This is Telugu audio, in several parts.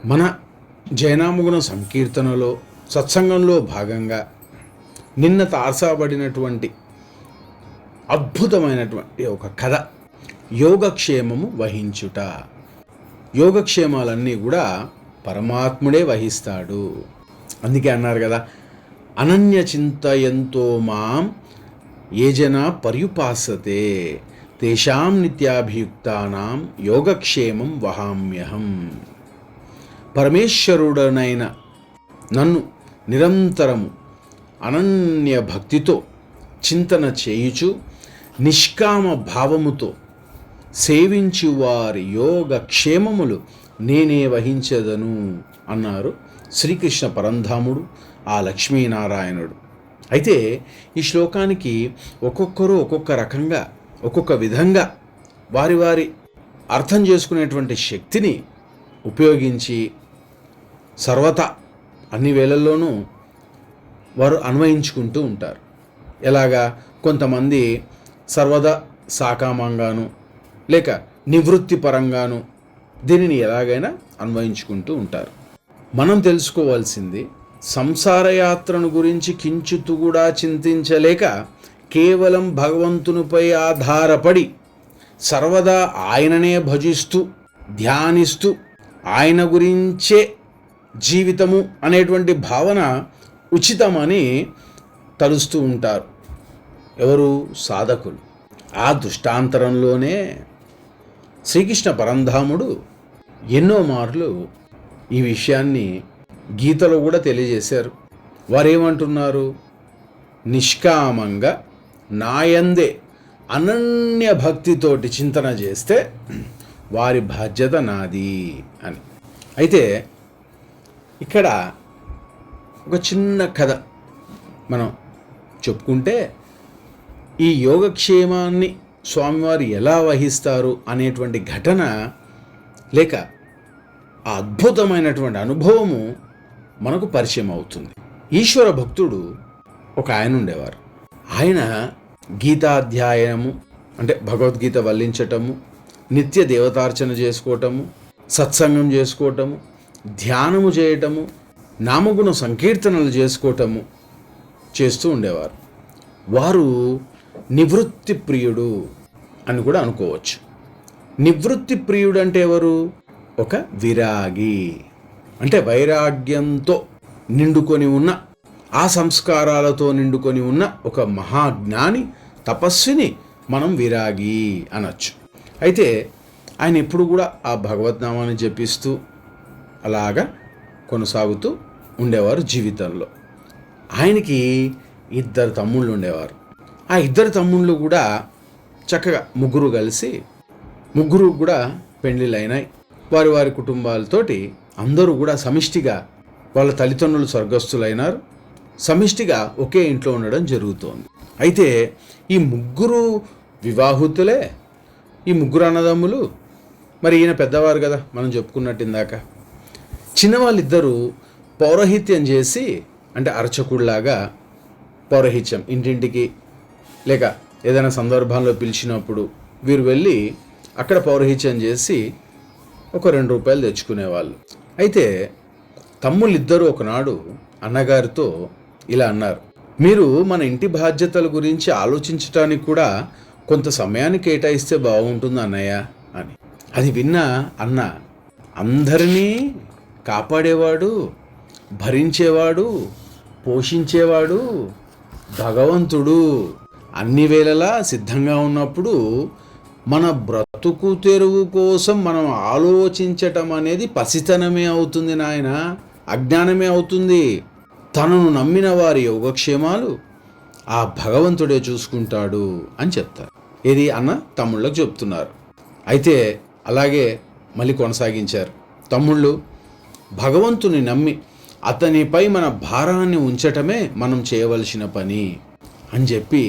మన జయనామగుణ సంకీర్తనలో సత్సంగంలో భాగంగా నిన్న తారసపడినటువంటి అద్భుతమైనటువంటి ఒక కథ యోగక్షేమము వహించుట. యోగక్షేమాలన్నీ కూడా పరమాత్ముడే వహిస్తాడు. అందుకే అన్నారు కదా, అనన్య చింతయంతో మాం ఏ జన పర్యుపాసతే తేషాం నిత్యాభియుక్తానాం యోగక్షేమం వహామ్యహం. పరమేశ్వరుడనైన నన్ను నిరంతరము అనన్య భక్తితో చింతన చేయుచు నిష్కామ భావముతో సేవించు వారి యోగక్షేమములు నేనే వహించదను అన్నారు శ్రీకృష్ణ పరంధాముడు, ఆ లక్ష్మీనారాయణుడు. అయితే ఈ శ్లోకానికి ఒక్కొక్కరు ఒక్కొక్క రకంగా ఒక్కొక్క విధంగా వారి వారి అర్థం చేసుకునేటువంటి శక్తిని ఉపయోగించి సర్వతా అన్ని వేళల్లోనూ వారు అన్వయించుకుంటూ ఉంటారు. ఎలాగా, కొంతమంది సర్వదా సాకామంగాను లేక నివృత్తి పరంగాను దీనిని ఎలాగైనా అన్వయించుకుంటూ ఉంటారు. మనం తెలుసుకోవాల్సింది, సంసారయాత్రను గురించి కించిత్తు కూడా చింతించలేక కేవలం భగవంతునిపై ఆధారపడి సర్వదా ఆయననే భజిస్తూ ధ్యానిస్తూ ఆయన గురించే జీవితము అనేటువంటి భావన ఉచితమని తలుస్తూ ఉంటారు ఎవరు? సాధకులు. ఆ దృష్టాంతరంలోనే శ్రీకృష్ణ పరంధాముడు ఎన్నో మార్లు ఈ విషయాన్ని గీతలో కూడా తెలియజేశారు. వారేమంటున్నారు? నిష్కామంగా నాయందే అనన్య భక్తితోటి చింతన చేస్తే వారి బాధ్యత నాది అని. అయితే ఇక్కడ ఒక చిన్న కథ మనం చెప్పుకుంటే, ఈ యోగక్షేమాన్ని స్వామివారు ఎలా వహిస్తారు అనేటువంటి ఘటన లేక ఆ అద్భుతమైనటువంటి అనుభవము మనకు పరిచయం అవుతుంది. ఈశ్వర భక్తుడు ఒక ఆయన ఉండేవారు. ఆయన గీతాధ్యాయనము అంటే భగవద్గీత వల్లించటము, నిత్య దేవతార్చన చేసుకోవటము, సత్సంగం చేసుకోవటము, ధ్యానము చేయటము, నామగుణ సంకీర్తనలు చేసుకోవటము చేస్తూ ఉండేవారు. వారు నివృత్తి ప్రియుడు అని కూడా అనుకోవచ్చు. నివృత్తి ప్రియుడు అంటే ఎవరు? ఒక విరాగి. అంటే వైరాగ్యంతో నిండుకొని ఉన్న, ఆ సంస్కారాలతో నిండుకొని ఉన్న ఒక మహాజ్ఞాని, తపస్విని మనం విరాగి అనొచ్చు. అయితే ఆయన ఎప్పుడు కూడా ఆ భగవద్నామాన్ని జపిస్తూ అలాగా కొనసాగుతూ ఉండేవారు జీవితంలో. ఆయనకి 2 తమ్ముళ్ళు ఉండేవారు. ఆ 2 తమ్ముళ్ళు కూడా చక్కగా ముగ్గురు కలిసి, ముగ్గురు కూడా పెళ్ళిళ్ళు అయినాయి. వారి వారి కుటుంబాలతోటి అందరూ కూడా సమిష్టిగా, వాళ్ళ తల్లిదండ్రులు స్వర్గస్థులైనారు, సమిష్టిగా ఒకే ఇంట్లో ఉండడం జరుగుతోంది. అయితే ఈ ముగ్గురు వివాహితులే, ఈ ముగ్గురు అన్నదమ్ములు. మరి ఈయన పెద్దవారు కదా, మనం చెప్పుకున్నట్టు ఇందాక. చిన్నవాళ్ళిద్దరూ పౌరహిత్యం చేసి, అంటే అర్చకుడిలాగా పౌరహిత్యం ఇంటింటికి లేక ఏదైనా సందర్భాల్లో పిలిచినప్పుడు వీరు వెళ్ళి అక్కడ పౌరహిత్యం చేసి ఒక 2 రూపాయలు తెచ్చుకునేవాళ్ళు. అయితే తమ్ముళ్ళిద్దరూ ఒకనాడు అన్నగారితో ఇలా అన్నారు, మీరు మన ఇంటి బాధ్యతల గురించి ఆలోచించటానికి కూడా కొంత సమయాన్ని కేటాయిస్తే బాగుంటుంది అన్నయ్య అని. అది విన్న అన్న, అందరినీ కాపాడేవాడు, భరించేవాడు, పోషించేవాడు భగవంతుడు అన్ని వేళలా సిద్ధంగా ఉన్నప్పుడు మన బ్రతుకు తెరువు కోసం మనం ఆలోచించటం అనేది పసితనమే అవుతుంది నాయన, అజ్ఞానమే అవుతుంది. తనను నమ్మిన వారి యోగక్షేమాలు ఆ భగవంతుడే చూసుకుంటాడు అని చెప్తారు. ఇది అన్న తమ్ముళ్ళకు చెప్తున్నారు. అయితే అలాగే మళ్ళీ కొనసాగించారు. తమ్ముళ్ళు, భగవంతుని నమ్మి అతనిపై మన భారాన్ని ఉంచటమే మనం చేయవలసిన పని అని చెప్పి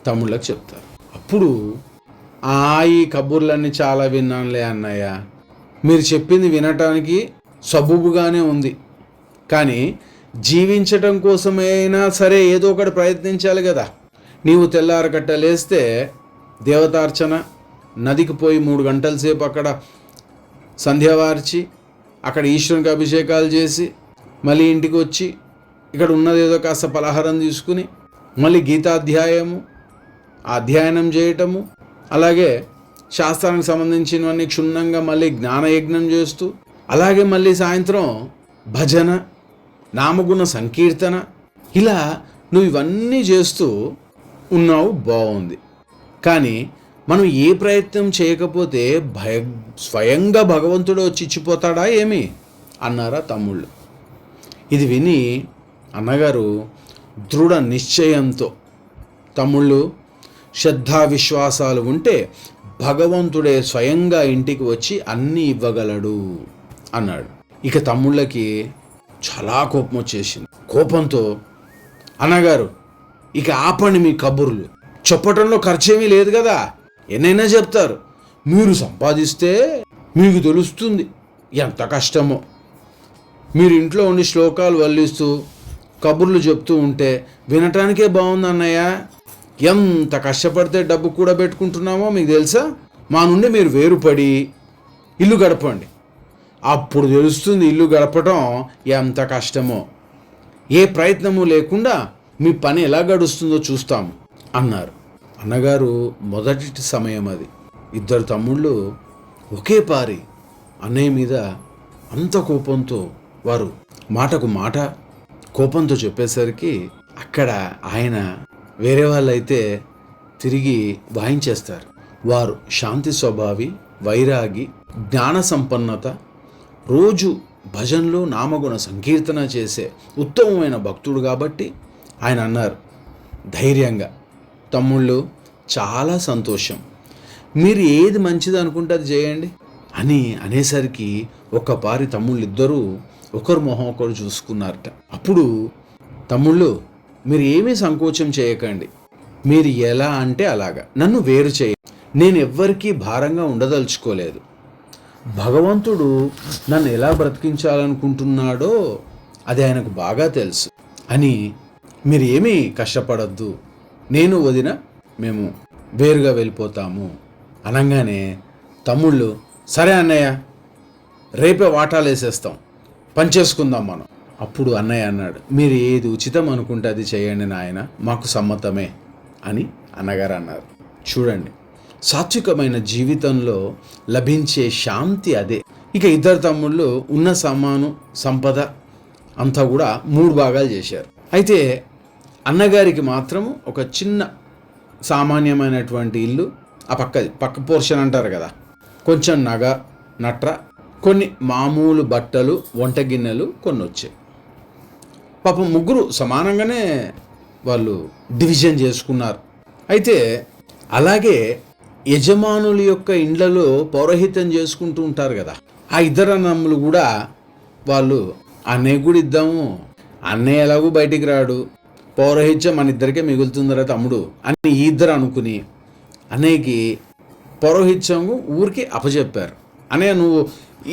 తమ్ముళ్ళకు చెప్తారు. అప్పుడు ఈ కబుర్లన్నీ చాలా విన్నానులే అన్నయ్య, మీరు చెప్పింది వినటానికి సబూబుగానే ఉంది, కానీ జీవించటం కోసమైనా సరే ఏదో ఒకటి ప్రయత్నించాలి కదా. నీవు తెల్లారగట్ట లేస్తే దేవతార్చన, నదికి పోయి 3 గంటల సేపు అక్కడ సంధ్యావార్చి అక్కడ ఈశ్వరునికి అభిషేకాలు చేసి మళ్ళీ ఇంటికి వచ్చి ఇక్కడ ఉన్నదేదో కాస్త పలహారం తీసుకుని మళ్ళీ అధ్యయనం చేయటము, అలాగే శాస్త్రానికి సంబంధించినవన్నీ క్షుణ్ణంగా మళ్ళీ జ్ఞానయజ్ఞం చేస్తూ, అలాగే మళ్ళీ సాయంత్రం భజన, నామగుణ సంకీర్తన, ఇలా నువ్వు ఇవన్నీ చేస్తూ ఉన్నావు, బాగుంది. కానీ మనం ఏ ప్రయత్నం చేయకపోతే స్వయంగా భగవంతుడు వచ్చి ఇచ్చిపోతాడా ఏమి అన్నారా తమ్ముళ్ళు. ఇది విని అన్నగారు దృఢ నిశ్చయంతో, తమ్ముళ్ళు శ్రద్ధా విశ్వాసాలు ఉంటే భగవంతుడే స్వయంగా ఇంటికి వచ్చి అన్నీ ఇవ్వగలడు అన్నాడు. ఇక తమ్ముళ్ళకి చాలా కోపం వచ్చేసింది. కోపంతో, అన్నగారు ఇక ఆపండి మీ కబుర్లు, చెప్పటంలో ఖర్చేమీ లేదు కదా, ఎన్నైనా చెప్తారు. మీరు సంపాదిస్తే మీకు తెలుస్తుంది ఎంత కష్టమో. మీరు ఇంట్లో ఉండి శ్లోకాలు వల్లిస్తూ కబుర్లు చెప్తూ ఉంటే వినటానికే బాగుంది అన్నయ్య. ఎంత కష్టపడితే డబ్బు కూడా పెట్టుకుంటున్నామో మీకు తెలుసా? మా నుండి మీరు వేరుపడి ఇల్లు గడపండి, అప్పుడు తెలుస్తుంది ఇల్లు గడపటం ఎంత కష్టమో. ఏ ప్రయత్నము లేకుండా మీ పని ఎలా గడుస్తుందో చూస్తాము అన్నారు. అన్నగారు మొదటి సమయం అది. ఇద్దరు తమ్ముళ్ళు ఒకే పారి అన్నయ్య మీద అంత కోపంతో, వారు మాటకు మాట కోపంతో చెప్పేసరికి అక్కడ ఆయన వేరే వాళ్ళైతే తిరిగి వాయించేస్తారు. వారు శాంతి స్వభావి, వైరాగి, జ్ఞాన సంపన్నత, రోజు భజనలు నామగుణ సంకీర్తన చేసే ఉత్తమమైన భక్తుడు కాబట్టి ఆయన అన్నారు ధైర్యంగా, తమ్ముళ్ళు చాలా సంతోషం, మీరు ఏది మంచిది అనుకుంటే అది చేయండి అని అనేసరికి ఒక్కపారి తమ్ముళ్ళు ఇద్దరూ ఒకరు మొహం ఒకరు చూసుకున్నారట. అప్పుడు తమ్ముళ్ళు మీరు ఏమీ సంకోచం చేయకండి, మీరు ఎలా అంటే అలాగా నన్ను వేరు చేయ, నేను ఎవ్వరికీ భారంగా ఉండదలుచుకోలేదు. భగవంతుడు నన్ను ఎలా బ్రతికించాలనుకుంటున్నాడో అది ఆయనకు బాగా తెలుసు అని మీరు ఏమీ కష్టపడద్దు, నేను వదిన మేము వేరుగా వెళ్ళిపోతాము అనగానే తమ్ముళ్ళు సరే అన్నయ్య, రేపే వాటాలు వేసేస్తాం, పనిచేసుకుందాం మనం. అప్పుడు అన్నయ్య అన్నాడు, మీరు ఏది ఉచితం అనుకుంటే అది చేయండి నాయన, మాకు సమ్మతమే అని అన్నగారు అన్నారు. చూడండి, సాత్వికమైన జీవితంలో లభించే శాంతి అదే. ఇక ఇద్దరు తమ్ముళ్ళు ఉన్న సంపద అంతా కూడా 3 భాగాలు చేశారు. అయితే అన్నగారికి మాత్రము ఒక చిన్న సామాన్యమైనటువంటి ఇల్లు, ఆ పక్క పోర్షన్ అంటారు కదా, కొంచెం నగ నట్ర, కొన్ని మామూలు బట్టలు, వంట గిన్నెలు కొన్ని వచ్చాయి. పాపం ముగ్గురు సమానంగానే వాళ్ళు డివిజన్ చేసుకున్నారు. అయితే అలాగే యజమానుల యొక్క ఇండ్లలో పౌరోహిత్యం చేసుకుంటూ ఉంటారు కదా, ఆ ఇద్దరు అన్నములు కూడా వాళ్ళు అన్నయ్య కూడా ఇద్దాము, అన్నయ్య ఎలాగూ బయటికి రాడు, పౌరోహిత్యం మన ఇద్దరికే మిగులుతుందిరా తమ్ముడు అని ఈ ఇద్దరు అనుకుని అన్నయ్యకి పౌరోహిత్యం ఊరికి అప్పచెప్పారు. అన్నయ్య నువ్వు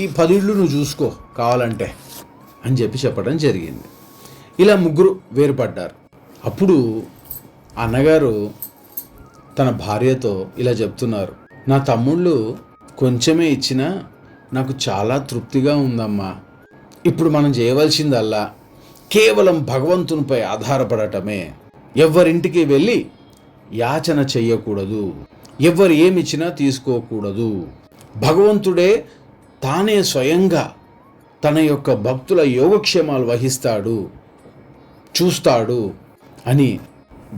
ఈ 10 ఇళ్ళు నువ్వు చూసుకో కావాలంటే అని చెప్పడం జరిగింది. ఇలా ముగ్గురు వేరుపడ్డారు. అప్పుడు అన్నగారు తన భార్యతో ఇలా చెప్తున్నారు, నా తమ్ముళ్ళు కొంచెమే ఇచ్చినా నాకు చాలా తృప్తిగా ఉందమ్మా. ఇప్పుడు మనం చేయవలసిందల్లా కేవలం భగవంతునిపై ఆధారపడటమే. ఎవ్వరింటికి వెళ్ళి యాచన చెయ్యకూడదు, ఎవ్వరు ఏమిచ్చినా తీసుకోకూడదు. భగవంతుడే తానే స్వయంగా తన యొక్క భక్తుల యోగక్షేమాలు వహిస్తాడు, చూస్తాడు అని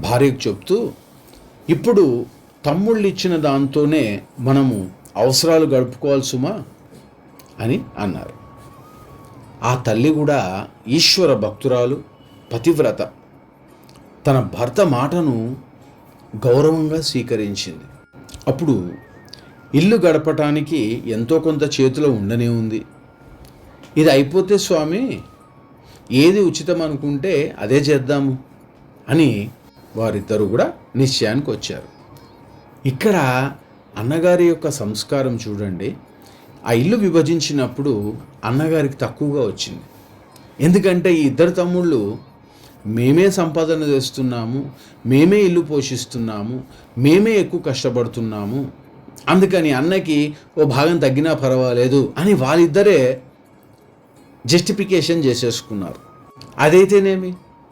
భార్యకు చెప్తూ, ఇప్పుడు తమ్ముళ్ళు ఇచ్చిన దాంతోనే మనము అవసరాలు గడుపుకోవాలి సుమా అని అన్నారు. ఆ తల్లి కూడా ఈశ్వర భక్తురాలు, పతివ్రత, తన భర్త మాటను గౌరవంగా స్వీకరించింది. అప్పుడు ఇల్లు గడపటానికి ఎంతో కొంత చేతిలో ఉండనే ఉంది. ఇది అయిపోతే స్వామి ఏది ఉచితం అనుకుంటే అదే చేద్దాము అని వారిద్దరూ కూడా నిశ్చయానికి వచ్చారు. ఇక్కడ అన్నగారి యొక్క సంస్కారం చూడండి. ఆ ఇల్లు విభజించినప్పుడు అన్నగారికి తక్కువగా వచ్చింది. ఎందుకంటే ఈ ఇద్దరు తమ్ముళ్ళు మేమే సంపాదన చేస్తున్నాము, మేమే ఇల్లు పోషిస్తున్నాము, మేమే ఎక్కువ కష్టపడుతున్నాము, అందుకని అన్నకి ఓ భాగం తగ్గినా పర్వాలేదు అని వాళ్ళిద్దరే జస్టిఫికేషన్ చేసేసుకున్నారు. అదైతేనేమి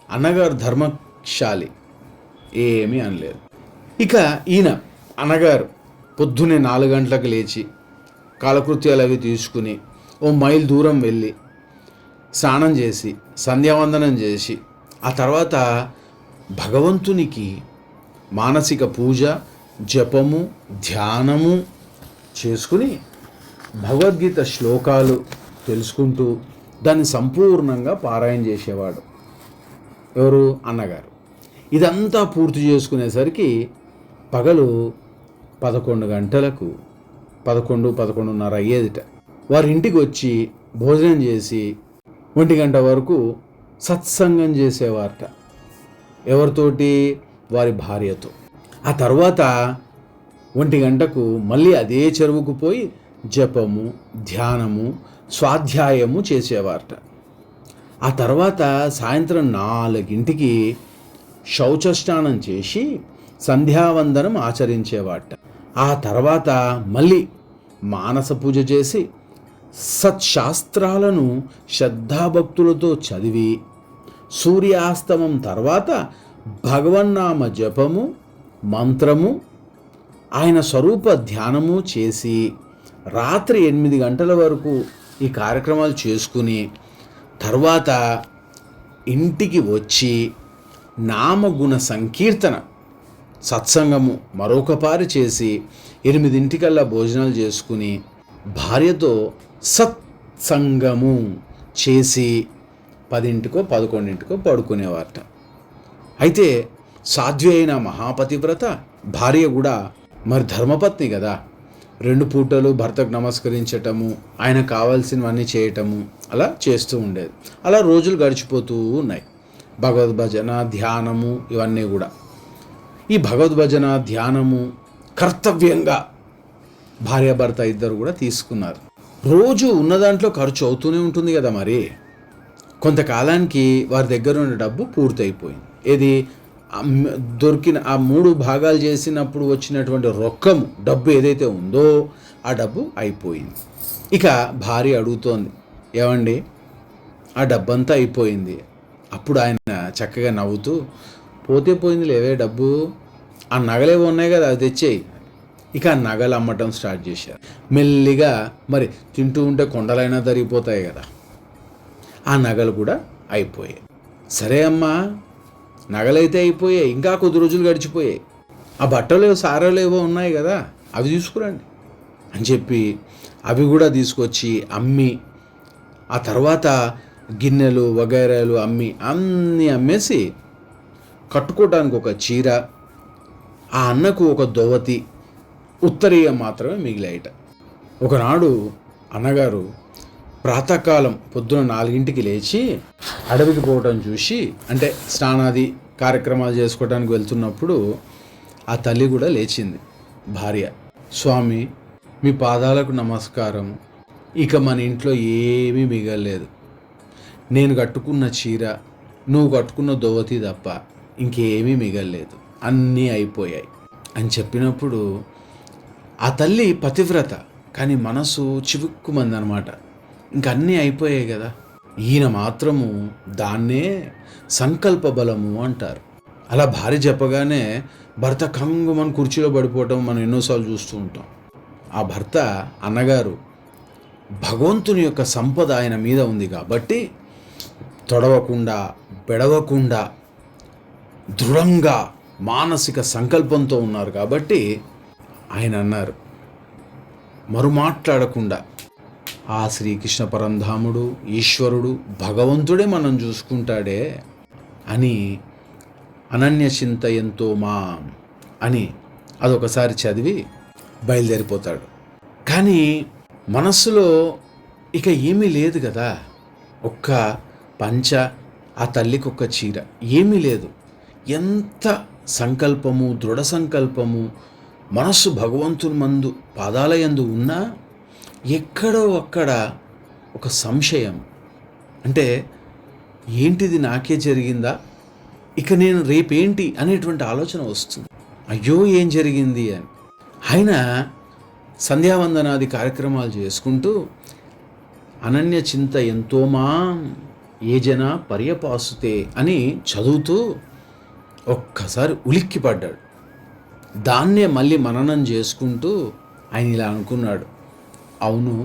అన్నగారు ధర్మశాలి, ఏమీ అనలేదు. ఇక ఈయన అన్నగారు పొద్దున్నే 4 గంటలకు లేచి కాలకృత్యాలు అవి తీసుకుని ఓ మైల్ దూరం వెళ్ళి స్నానం చేసి సంధ్యావందనం చేసి ఆ తర్వాత భగవంతునికి మానసిక పూజ, జపము, ధ్యానము చేసుకుని భగవద్గీత శ్లోకాలు తెలుసుకుంటూ దాన్ని సంపూర్ణంగా పారాయణ చేసేవాడు. ఎవరు? అన్నగారు. ఇదంతా పూర్తి చేసుకునేసరికి పగలు 11 గంటలకు 11:30 అయ్యేదిట. వారి ఇంటికి వచ్చి భోజనం చేసి 1 గంట వరకు సత్సంగం చేసేవారట. ఎవరితోటి? వారి భార్యతో. ఆ తర్వాత 1 గంటకు మళ్ళీ అదే చెరువుకు పోయి జపము, ధ్యానము, స్వాధ్యాయము చేసేవారట. ఆ తర్వాత సాయంత్రం 4ంటికి శౌచస్నానం చేసి సంధ్యావందనం ఆచరించేవాట. ఆ తర్వాత మళ్ళీ మానస పూజ చేసి సత్శాస్త్రాలను శ్రద్ధాభక్తులతో చదివి సూర్యాస్తమం తర్వాత భగవన్నామ జపము, మంత్రము, ఆయన స్వరూప ధ్యానము చేసి రాత్రి 8 గంటల వరకు ఈ కార్యక్రమాలు చేసుకుని తర్వాత ఇంటికి వచ్చి నామగుణ సంకీర్తన సత్సంగము మరొకపారి చేసి 8 భోజనాలు చేసుకుని భార్యతో సత్సంగము చేసి 10-11 పడుకునేవారట. అయితే సాధ్వి అయిన మహాపతివ్రత భార్య కూడా మరి ధర్మపత్ని కదా, 2 పూటలు భర్తకు నమస్కరించటము, ఆయన కావాల్సినవన్నీ చేయటము అలా చేస్తూ ఉండేది. అలా రోజులు గడిచిపోతూ ఉన్నాయి. భగవద్భజన, ధ్యానము ఇవన్నీ కూడా. ఈ భగవద్భజన, ధ్యానము కర్తవ్యంగా భార్యాభర్త ఇద్దరు కూడా తీసుకున్నారు. రోజు ఉన్న దాంట్లో ఖర్చు అవుతూనే ఉంటుంది కదా. మరి కొంతకాలానికి వారి దగ్గర ఉన్న డబ్బు పూర్తయిపోయింది. ఏది దొరికిన ఆ 3 భాగాలు చేసినప్పుడు వచ్చినటువంటి రొక్కము డబ్బు ఏదైతే ఉందో ఆ డబ్బు అయిపోయింది. ఇక భార్య అడుగుతోంది, ఏమండి ఆ డబ్బంతా అయిపోయింది. అప్పుడు ఆయన చక్కగా నవ్వుతూ, పోతే పోయింది లేవే డబ్బు, ఆ నగలేవో ఉన్నాయి కదా అది తెచ్చేయి. ఇక ఆ నగలు అమ్మటం స్టార్ట్ చేశారు. మెల్లిగా మరి తింటూ ఉంటే కొండలైనా తరిగిపోతాయి కదా, ఆ నగలు కూడా అయిపోయాయి. సరే అమ్మా, నగలైతే అయిపోయాయి, ఇంకా కొద్ది రోజులు గడిచిపోయాయి, ఆ బట్టలు సారాలేవో ఉన్నాయి కదా అవి తీసుకురండి అని చెప్పి అవి కూడా తీసుకొచ్చి అమ్మి ఆ తర్వాత గిన్నెలు వగైరాలు అన్నీ అమ్మేసి కట్టుకోవడానికి ఒక చీర, ఆ అన్నకు ఒక దోవతి, ఉత్తరీయం మాత్రమే మిగిలాయట. ఒకనాడు అన్నగారు ప్రాతకాలం పొద్దున 4ంటికి లేచి అడవికి పోవటం చూసి, అంటే స్నానాది కార్యక్రమాలు చేసుకోవడానికి వెళ్తున్నప్పుడు ఆ తల్లి కూడా లేచింది. భార్య, స్వామి మీ పాదాలకు నమస్కారం, ఇక మన ఇంట్లో ఏమీ మిగలలేదు, నేను కట్టుకున్న చీర, నువ్వు కట్టుకున్న దోవతి తప్ప ఇంకేమీ మిగలలేదు, అన్నీ అయిపోయాయి అని చెప్పినప్పుడు ఆ తల్లి పతివ్రత, కానీ మనసు చివుక్కుమందనమాట. ఇంక అన్నీ అయిపోయాయి కదా. ఈయన మాత్రము దాన్నే సంకల్ప బలము అంటారు. అలా భార్య చెప్పగానే భర్త కంగుమని కుర్చీలో పడిపోవటం మనం ఎన్నోసార్లు చూస్తూ ఉంటాం. ఆ భర్త అన్నగారు భగవంతుని యొక్క సంపద ఆయన మీద ఉంది కాబట్టి తొడవకుండా బెడవకుండా దృఢంగా మానసిక సంకల్పంతో ఉన్నారు కాబట్టి ఆయన అన్నారు, మరుమాట్లాడకుండా ఆ శ్రీకృష్ణ పరంధాముడు, ఈశ్వరుడు, భగవంతుడే మనం చూసుకుంటాడే అని అనన్య చింతయంతో మా అని అదొకసారి చదివి బయలుదేరిపోతాడు. కానీ మనస్సులో ఇక ఏమీ లేదు కదా, ఒక్క పంచ, ఆ తల్లికి ఒక్క చీర, ఏమీ లేదు. ఎంత సంకల్పము, దృఢ సంకల్పము, మనస్సు భగవంతుని మందు పాదాల యందు ఉన్నా ఎక్కడో అక్కడ ఒక సంశయం, అంటే ఏంటిది నాకే జరిగిందా, ఇక నేను రేపేంటి అనేటువంటి ఆలోచన వస్తుంది. అయ్యో ఏం జరిగింది అని. ఆయన సంధ్యావందనాది కార్యక్రమాలు చేసుకుంటూ అనన్య చింత ఎంతో మాం ఏ జన పర్యపాసుతే అని చదువుతూ ఒక్కసారి ఉలిక్కిపడ్డాడు. దాన్నే మళ్ళీ మననం చేసుకుంటూ ఆయన ఇలా అనుకున్నాడు, అవును,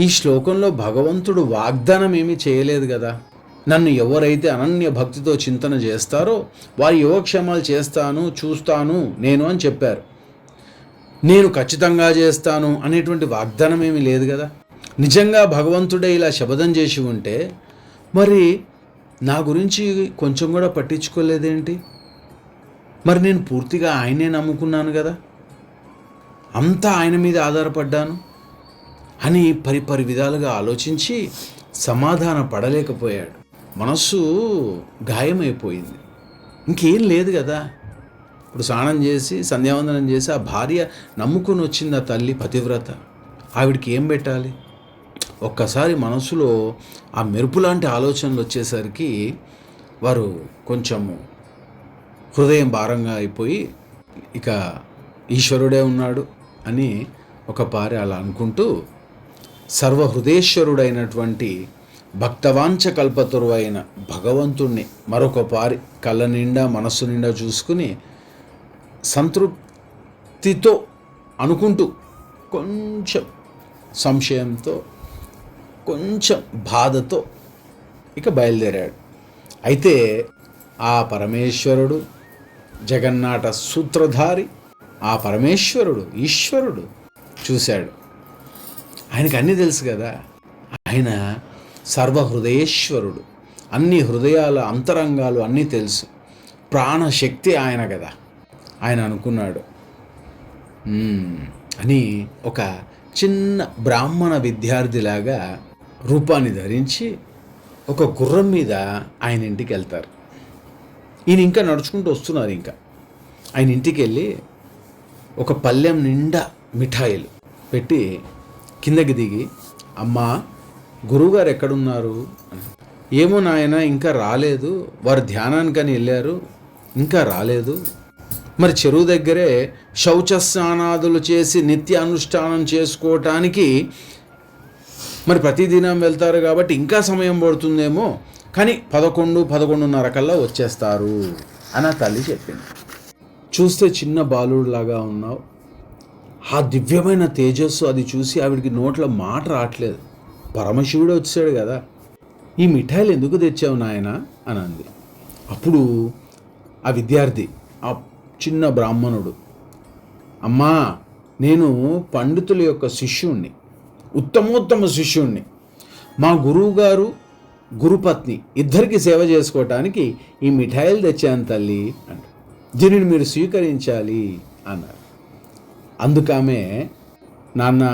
ఈ శ్లోకంలో భగవంతుడు వాగ్దానం ఏమీ చేయలేదు కదా. నన్ను ఎవరైతే అనన్య భక్తితో చింతన చేస్తారో వారి యోగక్షేమాలు చేస్తాను, చూస్తాను నేను అని చెప్పారు. నేను ఖచ్చితంగా చేస్తాను అనేటువంటి వాగ్దానం ఏమీ లేదు కదా. నిజంగా భగవంతుడే ఇలా శపథం చేసి ఉంటే మరి నా గురించి కొంచెం కూడా పట్టించుకోలేదేంటి? మరి నేను పూర్తిగా ఆయనే నమ్ముకున్నాను కదా, అంతా ఆయన మీద ఆధారపడ్డాను అని పరిపరి విధాలుగా ఆలోచించి సమాధాన పడలేకపోయాడు. మనస్సు గాయమైపోయింది. ఇంకేం లేదు కదా. ఇప్పుడు స్నానం చేసి సంధ్యావందనం చేసి ఆ భార్య నమ్ముకొని వచ్చింది, ఆ తల్లి పతివ్రత, ఆవిడికి ఏం పెట్టాలి? ఒక్కసారి మనసులో ఆ మెరుపు లాంటి ఆలోచనలు వచ్చేసరికి వారు కొంచెము హృదయం భారంగా అయిపోయి ఇక ఈశ్వరుడే ఉన్నాడు అని ఒక పారి అలా అనుకుంటూ సర్వహృదయేశ్వరుడైనటువంటి భక్తవాంఛ కల్పతరువైన భగవంతుణ్ణి మరొక పారి కళ్ళ నిండా మనస్సు నిండా చూసుకుని సంతృప్తితో అనుకుంటూ కొంచెం సంశయంతో కొంచెం బాధతో ఇక బయలుదేరాడు. అయితే ఆ పరమేశ్వరుడు జగన్నాట సూత్రధారి, ఆ పరమేశ్వరుడు ఈశ్వరుడు చూశాడు. ఆయనకు అన్నీ తెలుసు కదా. ఆయన సర్వహృదయేశ్వరుడు, అన్ని హృదయాల అంతరంగాలు అన్నీ తెలుసు, ప్రాణశక్తి ఆయన కదా. ఆయన అనుకున్నాడు అని ఒక చిన్న బ్రాహ్మణ విద్యార్థిలాగా రూపాన్ని ధరించి ఒక గుర్రం మీద ఆయన ఇంటికి వెళ్తారు. ఈయన ఇంకా నడుచుకుంటూ వస్తున్నారు. ఇంకా ఆయన ఇంటికి వెళ్ళి ఒక పళ్ళెం నిండా మిఠాయిలు పెట్టి కిందకి దిగి, అమ్మా గురువుగారు ఎక్కడున్నారు? ఏమో నాయన ఇంకా రాలేదు, వారు ధ్యానానికని వెళ్ళారు, ఇంకా రాలేదు. మరి చెరువు దగ్గరే శౌచ స్నానాదులు చేసి నిత్య అనుష్ఠానం చేసుకోవటానికి మరి ప్రతిదినం వెళ్తారు కాబట్టి ఇంకా సమయం పడుతుందేమో, కానీ 11-11:30 కల్లా వచ్చేస్తారు అని ఆ తల్లి చెప్పింది. చూస్తే చిన్న బాలుడిలాగా ఉన్నావు. ఆ దివ్యమైన తేజస్సు అది చూసి ఆవిడికి నోట్ల మాట రావట్లేదు. పరమశివుడు వచ్చాడు కదా, ఈ మిఠాయిలు ఎందుకు తెచ్చావు నాయన అని అంది. అప్పుడు ఆ విద్యార్థి, ఆ చిన్న బ్రాహ్మణుడు, అమ్మా నేను పండితుల యొక్క శిష్యుణ్ణి, ఉత్తమోత్తమ శిష్యుణ్ణి, మా గురువుగారు గురుపత్ని ఇద్దరికి సేవ చేసుకోవటానికి ఈ మిఠాయిలు తెచ్చాను తల్లి అంట. దీనిని మీరు స్వీకరించాలి అన్నారు. అందుకామె, నాన్న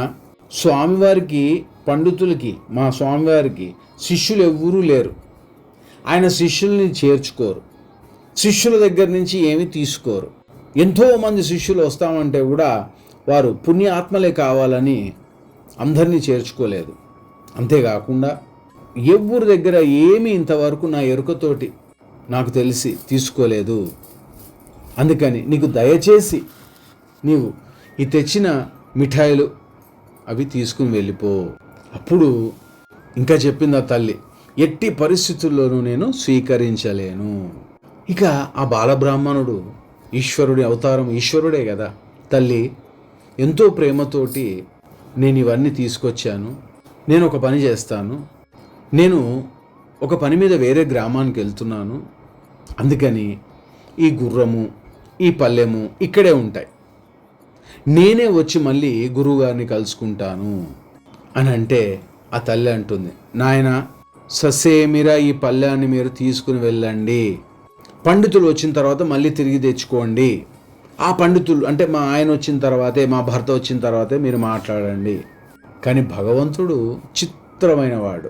స్వామివారికి పండితులకి మా స్వామివారికి శిష్యులు ఎవ్వరూ లేరు, ఆయన శిష్యుల్ని చేర్చుకోరు, శిష్యుల దగ్గర నుంచి ఏమీ తీసుకోరు. ఎంతోమంది శిష్యులు వస్తామంటే కూడా వారు పుణ్యాత్మలే కావాలని అందరినీ చేర్చుకోలేదు. అంతేకాకుండా ఎవ్వరి దగ్గర ఏమీ ఇంతవరకు నా ఎరుకతోటి నాకు తెలిసి తీసుకోలేదు. అందుకని నీకు దయచేసి నీవు ఈ తెచ్చిన మిఠాయిలు అవి తీసుకుని వెళ్ళిపో. అప్పుడు ఇంకా చెప్పింది ఆ తల్లి, ఎట్టి పరిస్థితుల్లోనూ నేను స్వీకరించలేను. ఇక ఆ బాలబ్రాహ్మణుడు ఈశ్వరుడి అవతారం, ఈశ్వరుడే కదా. తల్లి ఎంతో ప్రేమతోటి నేను ఇవన్నీ తీసుకొచ్చాను, నేను ఒక పని చేస్తాను, నేను ఒక పని మీద వేరే గ్రామానికి వెళ్తున్నాను, అందుకని ఈ గుర్రము ఈ పల్లెము ఇక్కడే ఉంటాయి, నేనే వచ్చి మళ్ళీ గురువుగారిని కలుసుకుంటాను అని అంటే ఆ తల్లి అంటుంది, నాయన ససేమిరా ఈ పల్లెన్ని మీరు తీసుకుని వెళ్ళండి, పండితులు వచ్చిన తర్వాత మళ్ళీ తిరిగి తెచ్చుకోండి, ఆ పండితులు అంటే మా ఆయన వచ్చిన తర్వాతే, మా భర్త వచ్చిన తర్వాతే మీరు మాట్లాడండి. కానీ భగవంతుడు చిత్రమైన వాడు.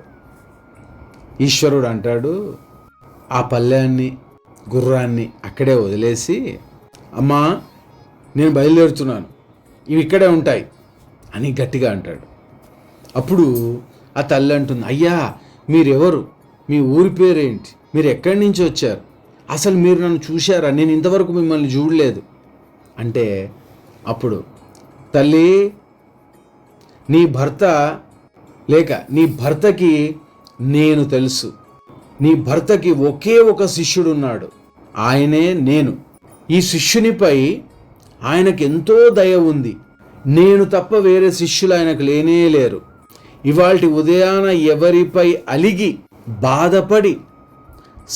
ఈశ్వరుడు అంటాడు, ఆ పల్లెన్ని గుర్రాన్ని అక్కడే వదిలేసి, అమ్మా నేను బయలుదేరుతున్నాను, ఇవి ఇక్కడే ఉంటాయి అని గట్టిగా అంటాడు. అప్పుడు ఆ తల్లి అంటుంది, అయ్యా మీరెవరు, మీ ఊరి పేరేంటి, మీరు ఎక్కడి నుంచి వచ్చారు, అసలు మీరు నన్ను చూశారా, నేను ఇంతవరకు మిమ్మల్ని చూడలేదు అంటే, అప్పుడు తల్లి నీ భర్త లేక నీ భర్తకి నేను తెలుసు, నీ భర్తకి ఒకే ఒక శిష్యుడున్నాడు, ఆయనే నేను. ఈ శిష్యునిపై ఆయనకు ఎంతో దయ ఉంది. నేను తప్ప వేరే శిష్యులు ఆయనకు లేనే లేరు. ఇవాల్టి ఉదయాన ఎవరిపై అలిగి బాధపడి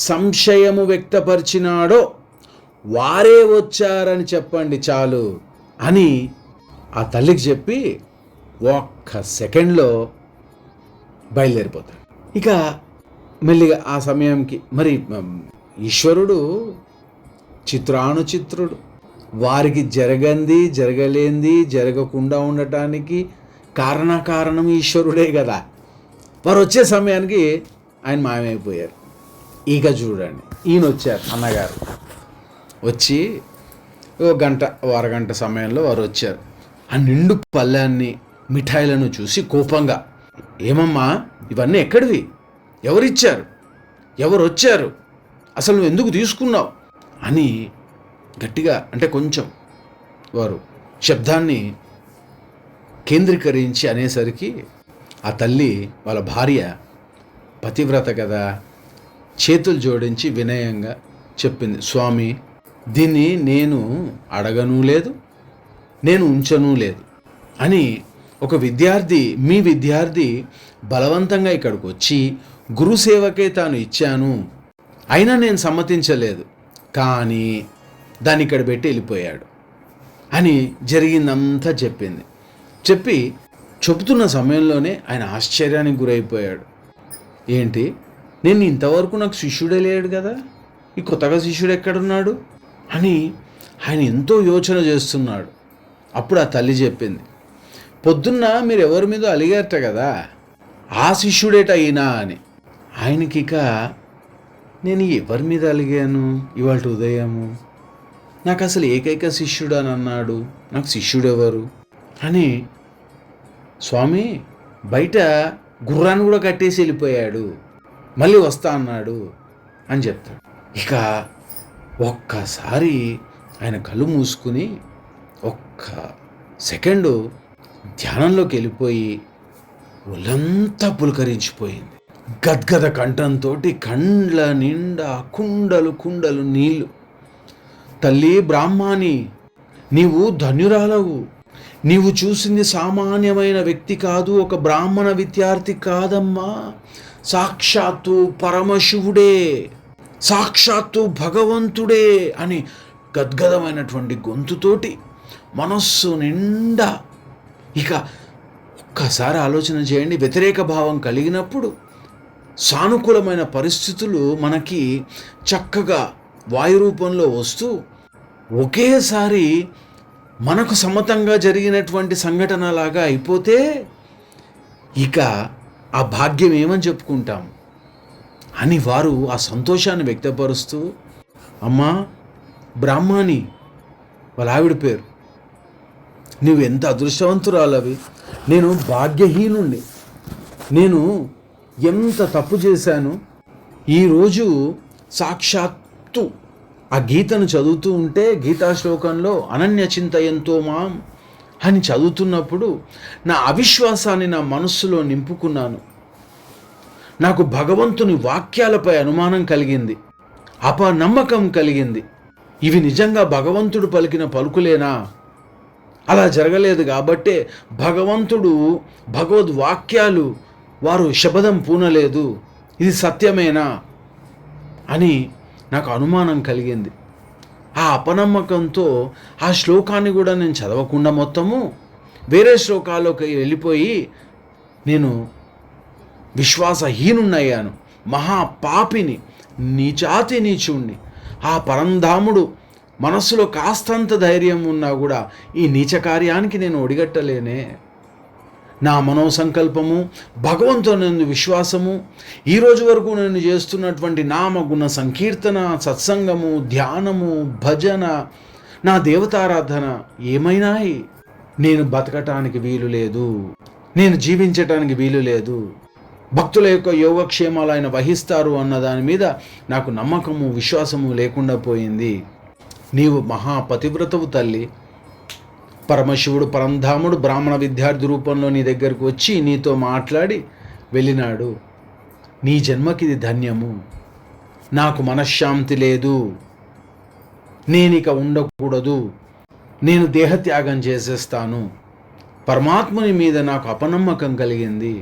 సంశయము వ్యక్తపరిచినాడో వారే వచ్చారని చెప్పండి చాలు అని ఆ తల్లికి చెప్పి ఒక్క సెకండ్లో బయలుదేరిపోతాడు. ఇక మెల్లిగా ఆ సమయంకి మరి ఈశ్వరుడు చిత్రానుచిత్రుడు. వారికి జరగంది, జరగలేంది, జరగకుండా ఉండటానికి కారణం ఈశ్వరుడే కదా. వారు వచ్చే సమయానికి ఆయన మాయమైపోయారు. ఇక చూడండి, ఈయన వచ్చారు, అన్నగారు వచ్చి అరగంట సమయంలో వారు వచ్చారు. ఆ నిండు పళ్ళాన్ని మిఠాయిలను చూసి కోపంగా, ఏమమ్మా ఇవన్నీ ఎక్కడివి, ఎవరిచ్చారు, ఎవరు వచ్చారు, అసలు నువ్వు ఎందుకు తీసుకున్నావు అని గట్టిగా, అంటే కొంచెం వారు శబ్దాన్ని కేంద్రీకరించి అనేసరికి ఆ తల్లి వాళ్ళ భార్య పతివ్రత కదా, చేతులు జోడించి వినయంగా చెప్పింది, స్వామి దీన్ని నేను అడగను లేదు, నేను ఉంచను లేదు అని. ఒక విద్యార్థి, మీ విద్యార్థి బలవంతంగా ఇక్కడికి వచ్చి గురుసేవకే తాను ఇచ్చాను, అయినా నేను సమ్మతించలేదు, కానీ దాన్ని ఇక్కడ పెట్టి వెళ్ళిపోయాడు అని జరిగిందంతా చెప్పింది. చెబుతున్న సమయంలోనే ఆయన ఆశ్చర్యానికి గురైపోయాడు. ఏంటి, నేను ఇంతవరకు నాకు శిష్యుడే లేడు కదా, ఈ కొత్తగా శిష్యుడు ఎక్కడున్నాడు అని ఆయన ఎంతో యోచన చేస్తున్నాడు. అప్పుడు ఆ తల్లి చెప్పింది, పొద్దున్న మీరు ఎవరి మీద అలిగారట కదా, ఆ శిష్యుడేట అయినా అని. ఆయనకి ఇక నేను ఎవరి మీద అలిగాను ఇవాళ ఉదయము, నాకు అసలు ఏకైక శిష్యుడు అని అన్నాడు, నాకు శిష్యుడెవరు అని. స్వామి బయట గుర్రాన్ని కూడా కట్టేసి వెళ్ళిపోయాడు, మళ్ళీ వస్తా అన్నాడు అని చెప్తాడు. ఇక ఒక్కసారి ఆయన కళ్ళు మూసుకుని ఒక్క సెకండు ధ్యానంలోకి వెళ్ళిపోయి ఒళ్ళంతా పులకరించిపోయింది. గద్గద కంఠంతో కండ్ల నిండా కుండలు నీళ్లు. తల్లి బ్రాహ్మణి, నీవు ధన్యురాలవు, నీవు చూసింది సామాన్యమైన వ్యక్తి కాదు, ఒక బ్రాహ్మణ విద్యార్థి కాదమ్మా, సాక్షాత్తు పరమశివుడే, సాక్షాత్తు భగవంతుడే అని గద్గదమైనటువంటి గొంతుతోటి మనస్సు నిండా. ఇక ఒక్కసారి ఆలోచన చేయండి, వ్యతిరేక భావం కలిగినప్పుడు సానుకూలమైన పరిస్థితులు మనకి చక్కగా వాయు రూపంలో వస్తూ ఒకేసారి మనకు సమ్మతంగా జరిగినటువంటి సంఘటన లాగా అయిపోతే ఇక ఆ భాగ్యం ఏమని చెప్పుకుంటాం అని వారు ఆ సంతోషాన్ని వ్యక్తపరుస్తూ, అమ్మా బ్రాహ్మణి, వాళ్ళ ఆవిడ పేరు, నువ్వు ఎంత అదృష్టవంతురాలవి, నేను భాగ్యహీనుణ్ణి, నేను ఎంత తప్పు చేశాను. ఈరోజు సాక్షాత్తు ఆ గీతను చదువుతూ ఉంటే, గీతా శ్లోకంలో అనన్య చింతయంతో మాం అని చదువుతున్నప్పుడు నా అవిశ్వాసాన్ని నా మనస్సులో నింపుకున్నాను. నాకు భగవంతుని వాక్యాలపై అనుమానం కలిగింది, అపనమ్మకం కలిగింది. ఇవి నిజంగా భగవంతుడు పలికిన పలుకులేనా? అలా జరగలేదు కాబట్టే భగవంతుడు భగవద్వాక్యాలు వారు శబదం పూనలేదు, ఇది సత్యమేనా అని నాకు అనుమానం కలిగింది. ఆ అపనమ్మకంతో ఆ శ్లోకాన్ని కూడా నేను చదవకుండా మొత్తము వేరే శ్లోకాల్లోకి వెళ్ళిపోయి నేను విశ్వాసహీనున్నయ్యాను, మహాపాపిని, నీచాతి నీచుణ్ణి. ఆ పరంధాముడు మనస్సులో కాస్తంత ధైర్యం ఉన్నా కూడా ఈ నీచ కార్యానికి నేను ఒడిగట్టలేనే. నా మనోసంకల్పము, భగవంతుని విశ్వాసము, ఈరోజు వరకు నేను చేస్తున్నటువంటి నామగుణ సంకీర్తన, సత్సంగము, ధ్యానము, భజన, నా దేవతారాధన ఏమైనాయి. నేను బతకటానికి వీలు లేదు, నేను జీవించటానికి వీలు లేదు, భక్తుల యొక్క యోగక్షేమాలు ఆయన వహిస్తారు అన్న దాని మీద నాకు నమ్మకము, విశ్వాసము లేకుండా పోయింది. నీవు మహాపతివ్రతవు తల్లి, పరమశివుడు పరంధాముడు బ్రాహ్మణ విద్యార్థి రూపంలో నీ దగ్గరకు వచ్చి నీతో మాట్లాడి వెళ్ళినాడు. నీ జన్మకిది ధన్యము, నాకు మనశ్శాంతి లేదు, నేనిక ఉండకూడదు, నేను దేహత్యాగం చేసేస్తాను, పరమాత్ముని మీద నాకు అపనమ్మకం కలిగింది,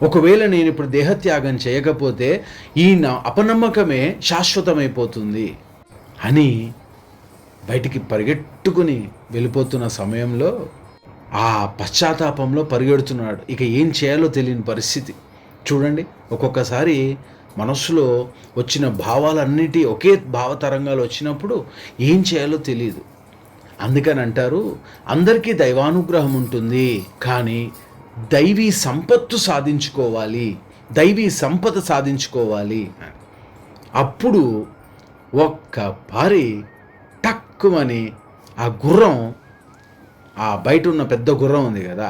ఒకవేళ నేను ఇప్పుడు దేహత్యాగం చేయకపోతే ఈ నా అపనమ్మకమే శాశ్వతమైపోతుంది అని బయటికి పరిగెట్టుకుని వెళ్ళిపోతున్న సమయంలో ఆ పశ్చాత్తాపంలో పరిగెడుతున్నాడు. ఇక ఏం చేయాలో తెలియని పరిస్థితి. చూడండి, ఒక్కొక్కసారి మనస్సులో వచ్చిన భావాలన్నిటి ఒకే భావతరంగాలు వచ్చినప్పుడు ఏం చేయాలో తెలియదు. అందుకని అంటారు, అందరికీ దైవానుగ్రహం ఉంటుంది, కానీ దైవీ సంపత్తు సాధించుకోవాలి, దైవీ సంపద సాధించుకోవాలి. అప్పుడు ఒక్క పారి టక్కుమని ఆ గుర్రం, ఆ బయట ఉన్న పెద్ద గుర్రం ఉంది కదా,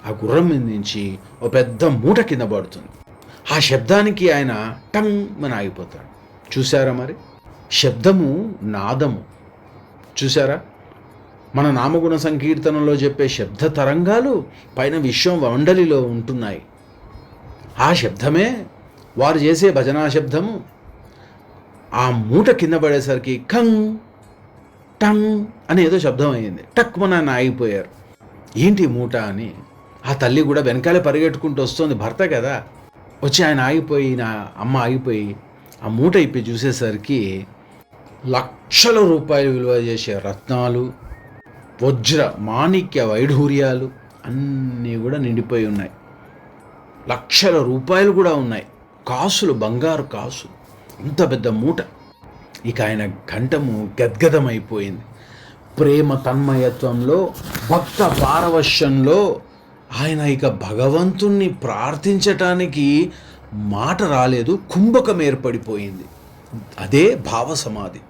ఆ గుర్రం మీద నుంచి ఒక పెద్ద మూట కింద పడుతుంది. ఆ శబ్దానికి ఆయన టంగ్ అని ఆగిపోతాడు. చూసారా మరి? శబ్దము నాదము. చూసారా? మన నామగుణ సంకీర్తనలో చెప్పే శబ్ద తరంగాలు పైన విశ్వం మండలిలో ఉంటున్నాయి. ఆ శబ్దమే వారు చేసే భజనా శబ్దము. ఆ మూట కింద పడేసరికి కంగ్ టంగ్ అని ఏదో శబ్దం అయింది. టక్ మన ఆగిపోయారు. ఏంటి మూట అని ఆ తల్లి కూడా వెనకాలే పరిగెట్టుకుంటూ వస్తుంది. భర్త కదా, వచ్చి ఆయన ఆగిపోయి, నా అమ్మ ఆగిపోయి ఆ మూట ఇప్పి చూసేసరికి లక్షల రూపాయలు విలువ చేసే రత్నాలు, వజ్ర మాణిక్య వైఢూర్యాలు అన్నీ కూడా నిండిపోయి ఉన్నాయి. లక్షల రూపాయలు కూడా ఉన్నాయి, కాసులు, బంగారు కాసు, ఇంత పెద్ద మూట. ఇక ఆయన కంఠము గద్గదమైపోయింది. ప్రేమ తన్మయత్వంలో, భక్త పారవశ్యంలో ఆయన ఇక భగవంతుణ్ణి ప్రార్థించటానికి మాట రాలేదు. కుంభకం ఏర్పడిపోయింది. అదే భావ సమాధి.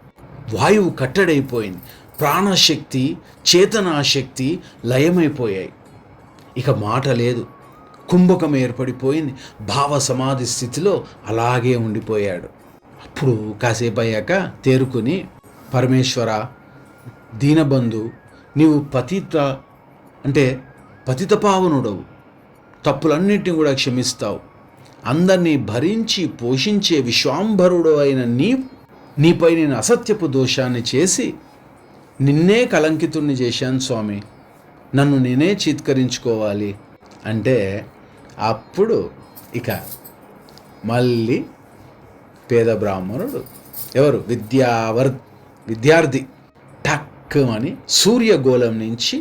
వాయువు కట్టడైపోయింది. ప్రాణశక్తి, చేతనాశక్తి లయమైపోయాయి. ఇక మాట లేదు. కుంభకం ఏర్పడిపోయింది. భావ సమాధి స్థితిలో అలాగే ఉండిపోయాడు. అప్పుడు కాసేపు అయ్యాక తేరుకుని, పరమేశ్వర, దీనబంధు, నీవు పతితపావనుడవు, తప్పులన్నింటినీ కూడా క్షమిస్తావు, అందరినీ భరించి పోషించే విశ్వాంభరుడు అయిన నీపై నేను అసత్యపు దోషాన్ని చేసి నిన్నే కలంకితుణ్ణి చేశాను స్వామి, నన్ను నేనే చీత్కరించుకోవాలి అంటే, అప్పుడు ఇక మళ్ళీ పేద బ్రాహ్మణుడు, ఎవరు, విద్యార్థి టక్కుమని సూర్యగోళం నుంచి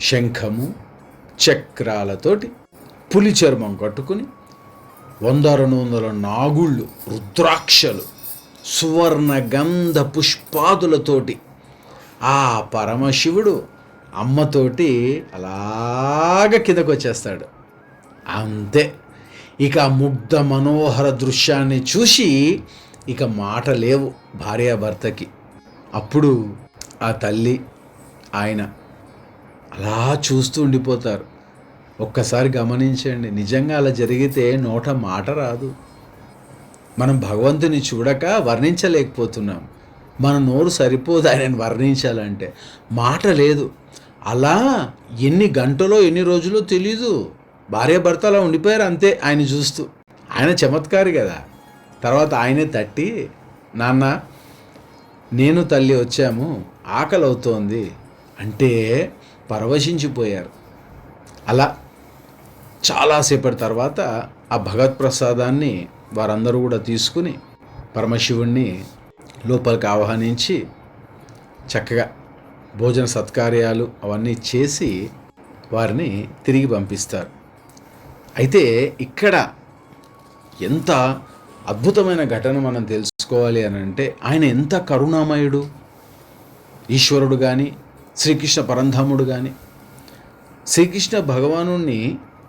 శంఖము చక్రాలతోటి పులి చర్మం కట్టుకుని 100-200 నాగుళ్ళు, రుద్రాక్షలు, సువర్ణ గంధ పుష్పాదులతోటి ఆ పరమశివుడు అమ్మతోటి అలాగ కిందకు వచ్చేస్తాడు. అంతే. ఇక ముగ్ధ మనోహర దృశ్యాన్ని చూసి ఇక మాట లేవు భార్యాభర్తకి. అప్పుడు ఆ తల్లి, ఆయన అలా చూస్తూ ఉండిపోతారు. ఒక్కసారి గమనించండి, నిజంగా అలా జరిగితే నోట మాట రాదు. మనం భగవంతుని చూడక వర్ణించలేకపోతున్నాం. మన నోరు సరిపోదు ఆయనను వర్ణించాలంటే. మాట లేదు. అలా ఎన్ని గంటలో ఎన్ని రోజులో తెలీదు. భార్యాభర్త అలా ఉండిపోయారు అంతే ఆయన చూస్తూ. ఆయన చమత్కారి కదా. తర్వాత ఆయనే తట్టి, నాన్న, నేను తల్లి వచ్చాము, ఆకలి అవుతోంది అంటే పరవశించిపోయారు. అలా చాలాసేపటి తర్వాత ఆ భగవత్ప్రసాదాన్ని వారందరూ కూడా తీసుకుని పరమశివుణ్ణి లోపలికి ఆహ్వానించి చక్కగా భోజన సత్కార్యాలు అవన్నీ చేసి వారిని తిరిగి పంపిస్తారు. అయితే ఇక్కడ ఎంత అద్భుతమైన ఘటన మనం తెలుసుకోవాలి అని అంటే, ఆయన ఎంత కరుణామయుడు. ఈశ్వరుడు కానీ, శ్రీకృష్ణ పరంధాముడు కానీ, శ్రీకృష్ణ భగవానుణ్ణి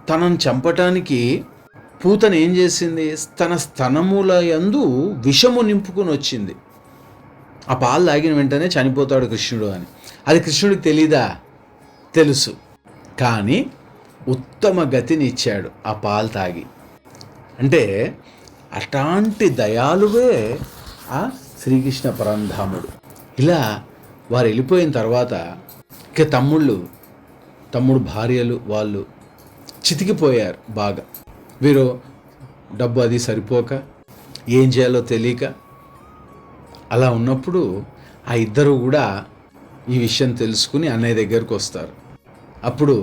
తనను చంపటానికి పూతను ఏం చేసింది, తన స్తనముల యందు విషము నింపుకుని వచ్చింది. ఆ పాలు తాగిన వెంటనే చనిపోతాడు కృష్ణుడు అని. అది కృష్ణుడికి తెలీదా? తెలుసు. కానీ ఉత్తమ గతిని ఇచ్చాడు ఆ పాలు తాగి. అంటే అట్లాంటి దయాలువే ఆ శ్రీకృష్ణ పరంధాముడు. ఇలా వారు వెళ్ళిపోయిన తర్వాత ఇక ఇక తమ్ముడు భార్యలు వాళ్ళు చితికిపోయారు బాగా. వీరు డబ్బు అది సరిపోక ఏం చేయాలో తెలియక అలా ఉన్నప్పుడు ఆ ఇద్దరు కూడా ఈ విషయం తెలుసుకుని అన్నయ్య దగ్గరకు వస్తారు. అప్పుడు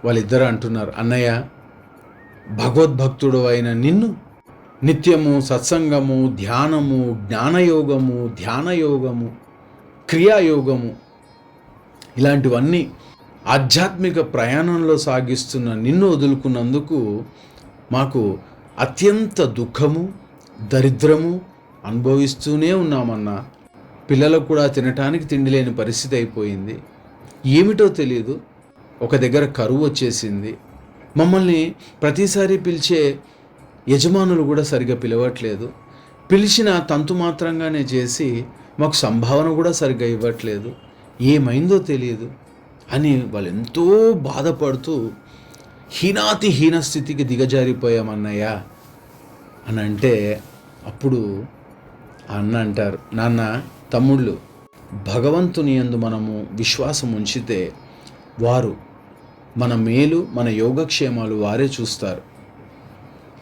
వాళ్ళిద్దరు అంటున్నారు, అన్నయ్య, భగవద్భక్తుడు అయిన నిన్ను నిత్యము సత్సంగము, ధ్యానము, ధ్యానయోగము, క్రియాయోగము ఇలాంటివన్నీ ఆధ్యాత్మిక ప్రయాణంలో సాగిస్తున్న నిన్ను వదులుకున్నందుకు మాకు అత్యంత దుఃఖము, దరిద్రము అనుభవిస్తూనే ఉన్నామన్నా. పిల్లలకు కూడా తినటానికి తిండి లేని పరిస్థితి అయిపోయింది. ఏమిటో తెలియదు, ఒక దగ్గర కరువు వచ్చేసింది. మమ్మల్ని ప్రతిసారి పిలిచే యజమానులు కూడా సరిగా పిలవట్లేదు. పిలిచిన తంతు మాత్రంగానే చేసి మాకు సంభావన కూడా సరిగ్గా ఇవ్వట్లేదు. ఏమైందో తెలియదు అని వాళ్ళు ఎంతో బాధపడుతూ హీన స్థితికి దిగజారిపోయామన్నయ్య అని అంటే, అప్పుడు అన్న అంటారు, నాన్న, తమ్ముళ్ళు, భగవంతుని యందు మనము విశ్వాసం ఉంచితే వారు మన మేలు, మన యోగక్షేమాలు వారే చూస్తారు.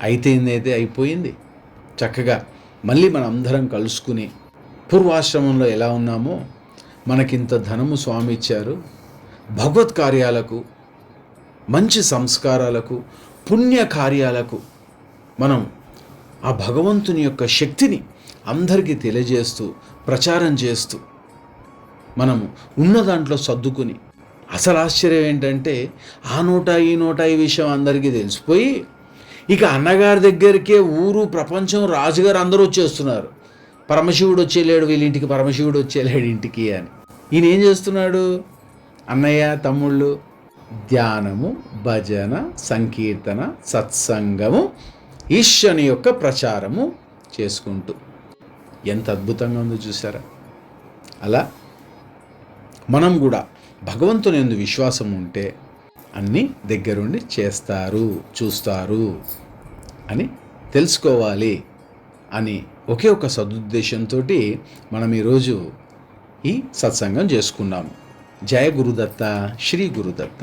అయితే అయిపోయింది. చక్కగా మళ్ళీ మనం అందరం కలుసుకుని పూర్వాశ్రమంలో ఎలా ఉన్నామో మనకింత ధనము స్వామి ఇచ్చారు. భగవత్ కార్యాలకు, మంచి సంస్కారాలకు, పుణ్య కార్యాలకు మనం ఆ భగవంతుని యొక్క శక్తిని అందరికీ తెలియజేస్తూ ప్రచారం చేస్తూ మనము ఉన్న దాంట్లో సర్దుకుని, అసలు ఆశ్చర్యం ఏంటంటే ఆ నోట ఈ విషయం అందరికీ తెలిసిపోయి ఇక అన్నగారి దగ్గరికే ఊరు, ప్రపంచం, రాజుగారు అందరూ వచ్చేస్తున్నారు. పరమశివుడు వచ్చేలేడు వీళ్ళింటికి, పరమశివుడు వచ్చేలేడు ఇంటికి అని. ఈయన ఏం చేస్తున్నాడు? అన్నయ్య, తమ్ముళ్ళు, ధ్యానము, భజన, సంకీర్తన, సత్సంగము, ఈశ్వరుని యొక్క ప్రచారము చేసుకుంటూ ఎంత అద్భుతంగా ఉందో చూసారా? అలా మనం కూడా భగవంతుని యందు విశ్వాసం ఉంటే అన్నీ దగ్గరుండి చేస్తారు, చూస్తారు అని తెలుసుకోవాలి అని ఒకే ఒక సదుద్దేశంతో మనం ఈరోజు ఈ సత్సంగం చేసుకున్నాము. జయ గురుదత్త, శ్రీ గురుదత్త.